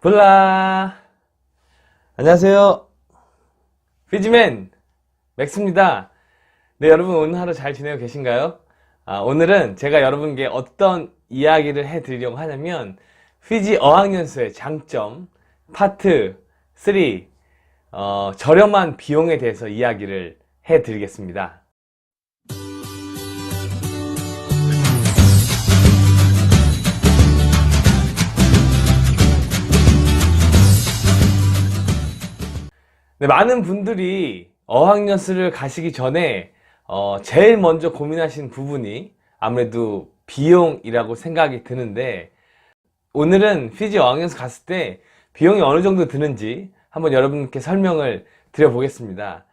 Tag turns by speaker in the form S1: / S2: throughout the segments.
S1: 볼라. 안녕하세요. 피지맨 맥스입니다. 네, 여러분 오늘 하루 잘 지내고 계신가요? 오늘은 제가 여러분께 어떤 이야기를 해드리려고 하냐면 피지 어학연수의 장점 파트 3 저렴한 비용에 대해서 이야기를 해드리겠습니다. 네, 많은 분들이 어학연수를 가시기 전에 제일 먼저 고민하시는 부분이 아무래도 비용이라고 생각이 드는데, 오늘은 피지 어학연수 갔을 때 비용이 어느 정도 드는지 한번 여러분께 설명을 드려보겠습니다.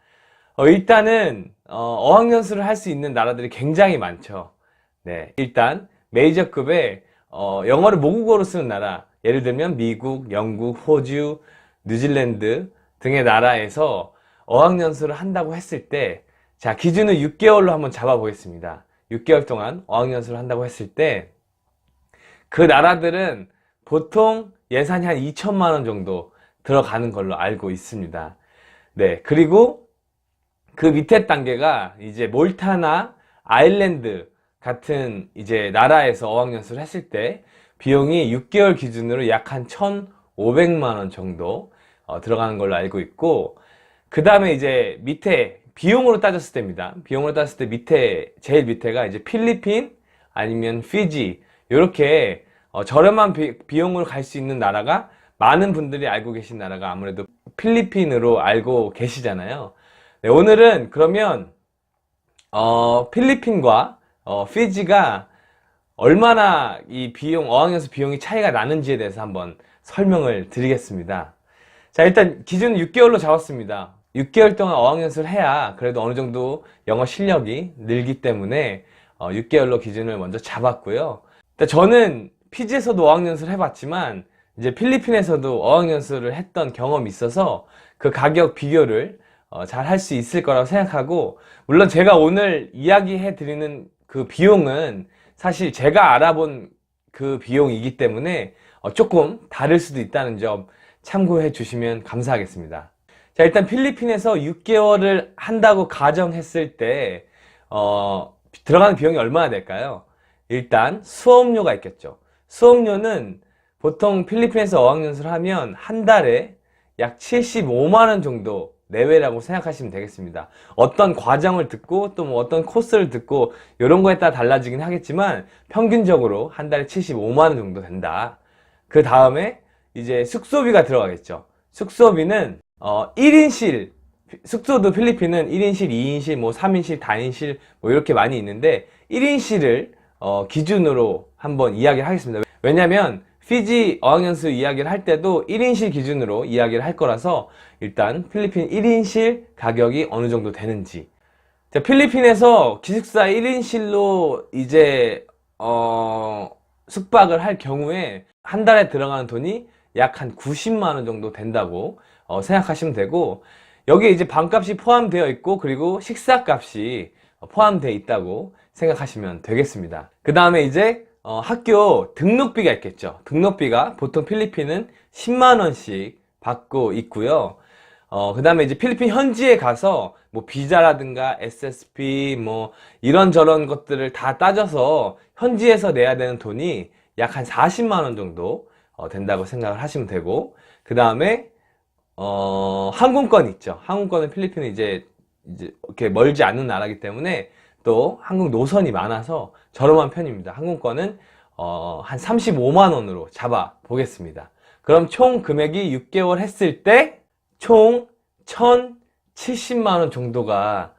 S1: 일단은 어학연수를 할 수 있는 나라들이 굉장히 많죠. 네, 일단 메이저급의 영어를 모국어로 쓰는 나라, 예를 들면 미국, 영국, 호주, 뉴질랜드 등의 나라에서 어학연수를 한다고 했을 때, 자, 기준은 6개월로 한번 잡아보겠습니다. 6개월 동안 어학연수를 한다고 했을 때, 그 나라들은 보통 예산이 한 2천만 원 정도 들어가는 걸로 알고 있습니다. 네, 그리고 그 밑에 단계가 이제 몰타나 아일랜드 같은 이제 나라에서 어학연수를 했을 때 비용이 6개월 기준으로 약 한 1,500만 원 정도 들어가는 걸로 알고 있고, 그 다음에 이제 밑에 비용으로 따졌을 때입니다. 비용으로 따졌을 때 제일 밑에가 이제 필리핀 아니면 피지, 이렇게 저렴한 비용으로 갈 수 있는 나라가, 많은 분들이 알고 계신 나라가 아무래도 필리핀으로 알고 계시잖아요. 네, 오늘은 그러면 필리핀과 피지가 얼마나 이 어학연수 비용이 차이가 나는지에 대해서 한번 설명을 드리겠습니다. 자, 일단 기준 6개월로 잡았습니다. 6개월 동안 어학연수를 해야 그래도 어느 정도 영어 실력이 늘기 때문에 6개월로 기준을 먼저 잡았고요. 저는 피지에서도 어학연수를 해봤지만 이제 필리핀에서도 어학연수를 했던 경험이 있어서 그 가격 비교를 잘 할 수 있을 거라고 생각하고, 물론 제가 오늘 이야기해 드리는 그 비용은 사실 제가 알아본 그 비용이기 때문에 조금 다를 수도 있다는 점 참고해 주시면 감사하겠습니다. 자, 일단 필리핀에서 6개월을 한다고 가정했을 때 들어가는 비용이 얼마나 될까요? 일단 수업료가 있겠죠. 수업료는 보통 필리핀에서 어학연수를 하면 한 달에 약 75만 원 정도 내외라고 생각하시면 되겠습니다. 어떤 과정을 듣고 또 뭐 어떤 코스를 듣고 이런 거에 따라 달라지긴 하겠지만 평균적으로 한 달에 75만 원 정도 된다. 그 다음에 이제 숙소비가 들어가겠죠. 숙소비는 1인실, 숙소도 필리핀은 1인실, 2인실, 뭐 3인실, 다인실 뭐 이렇게 많이 있는데 1인실을 기준으로 한번 이야기를 하겠습니다. 왜냐면 피지 어학연수 이야기를 할 때도 1인실 기준으로 이야기를 할 거라서 일단 필리핀 1인실 가격이 어느 정도 되는지. 자, 필리핀에서 기숙사 1인실로 이제 숙박을 할 경우에 한 달에 들어가는 돈이 약 한 90만 원 정도 된다고 생각하시면 되고, 여기에 이제 방값이 포함되어 있고 그리고 식사값이 포함되어 있다고 생각하시면 되겠습니다. 그 다음에 이제 학교 등록비가 있겠죠. 등록비가 보통 필리핀은 10만 원씩 받고 있고요. 그 다음에 이제 필리핀 현지에 가서 뭐 비자라든가 SSP 뭐 이런저런 것들을 다 따져서 현지에서 내야 되는 돈이 약 한 40만 원 정도 된다고 생각을 하시면 되고, 그 다음에 항공권 있죠. 항공권은 필리핀은 이제 이렇게 멀지 않는 나라이기 때문에 또 한국 노선이 많아서 저렴한 편입니다. 항공권은 한 35만 원으로 잡아 보겠습니다. 그럼 총 금액이 6개월 했을 때 총 1,070만 원 정도가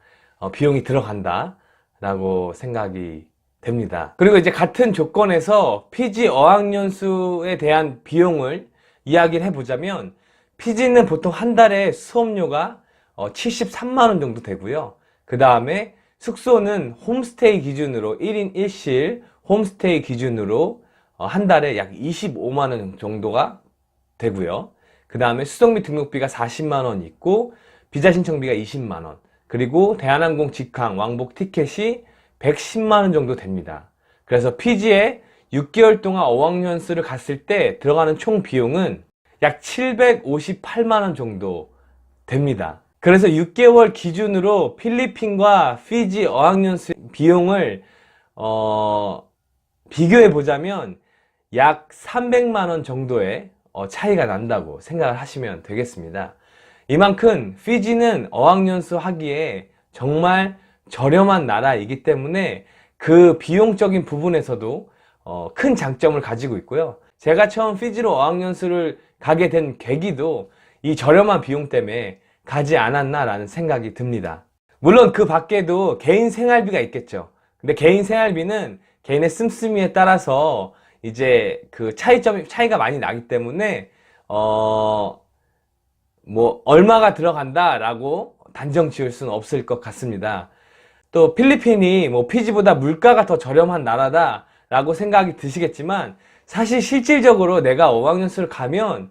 S1: 비용이 들어간다 라고 생각이 됩니다. 그리고 이제 같은 조건에서 피지 어학연수에 대한 비용을 이야기를 해보자면, 피지는 보통 한 달에 수업료가 73만 원 정도 되고요. 그 다음에 숙소는 홈스테이 기준으로 1인 1실 홈스테이 기준으로 한 달에 약 25만 원 정도가 되고요. 그 다음에 수속비 등록비가 40만 원 있고 비자 신청비가 20만 원, 그리고 대한항공 직항 왕복 티켓이 110만 원 정도 됩니다. 그래서 피지에 6개월 동안 어학연수를 갔을 때 들어가는 총 비용은 약 758만 원 정도 됩니다. 그래서 6개월 기준으로 필리핀과 피지 어학연수 비용을 비교해 보자면 약 300만 원 정도의 차이가 난다고 생각을 하시면 되겠습니다. 이만큼 피지는 어학연수 하기에 정말 저렴한 나라이기 때문에 그 비용적인 부분에서도 큰 장점을 가지고 있고요. 제가 처음 피지로 어학연수를 가게 된 계기도 이 저렴한 비용 때문에 가지 않았나 라는 생각이 듭니다. 물론 그 밖에도 개인 생활비가 있겠죠. 근데 개인 생활비는 개인의 씀씀이에 따라서 이제 그 차이가 많이 나기 때문에 뭐 얼마가 들어간다 라고 단정 지을 수는 없을 것 같습니다. 또 필리핀이 뭐 피지보다 물가가 더 저렴한 나라다 라고 생각이 드시겠지만, 사실 실질적으로 내가 어학연수를 가면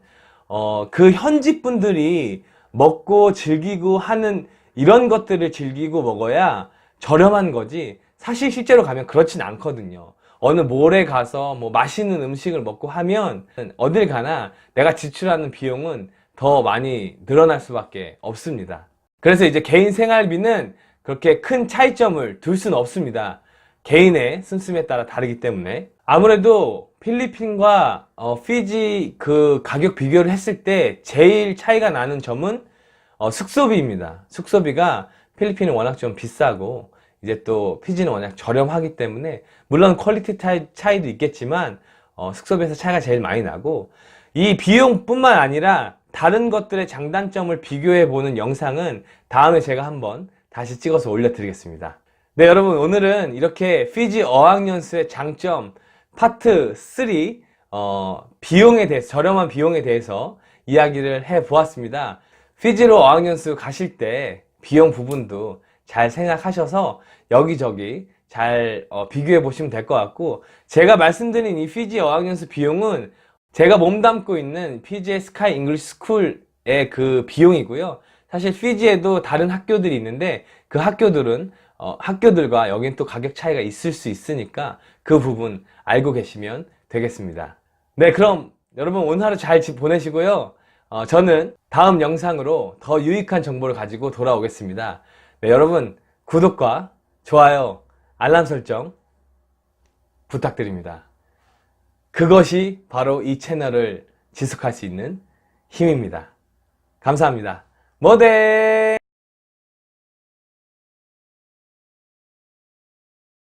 S1: 그 현지 분들이 먹고 즐기고 하는 이런 것들을 즐기고 먹어야 저렴한 거지, 사실 실제로 가면 그렇진 않거든요. 어느 몰에 가서 뭐 맛있는 음식을 먹고 하면 어딜 가나 내가 지출하는 비용은 더 많이 늘어날 수밖에 없습니다. 그래서 이제 개인 생활비는 그렇게 큰 차이점을 둘 수는 없습니다. 개인의 씀씀에 따라 다르기 때문에. 아무래도 필리핀과 피지 그 가격 비교를 했을 때 제일 차이가 나는 점은 숙소비입니다. 숙소비가 필리핀은 워낙 좀 비싸고 이제 또 피지는 워낙 저렴하기 때문에, 물론 퀄리티 차이도 있겠지만 숙소비에서 차이가 제일 많이 나고, 이 비용뿐만 아니라 다른 것들의 장단점을 비교해 보는 영상은 다음에 제가 한번 다시 찍어서 올려드리겠습니다. 네, 여러분, 오늘은 이렇게 피지 어학연수의 장점 파트 3 비용에 대해서, 저렴한 비용에 대해서 이야기를 해 보았습니다. 피지로 어학연수 가실 때 비용 부분도 잘 생각하셔서 여기저기 잘 비교해 보시면 될 것 같고, 제가 말씀드린 이 피지 어학연수 비용은 제가 몸담고 있는 피지의 스카이 잉글리시 스쿨의 그 비용이고요. 사실 피지에도 다른 학교들이 있는데 그 학교들은 학교들과 여긴 또 가격 차이가 있을 수 있으니까 그 부분 알고 계시면 되겠습니다. 네, 그럼 여러분 오늘 하루 잘 보내시고요. 저는 다음 영상으로 더 유익한 정보를 가지고 돌아오겠습니다. 네, 여러분 구독과 좋아요, 알람 설정 부탁드립니다. 그것이 바로 이 채널을 지속할 수 있는 힘입니다. 감사합니다. 뭐대!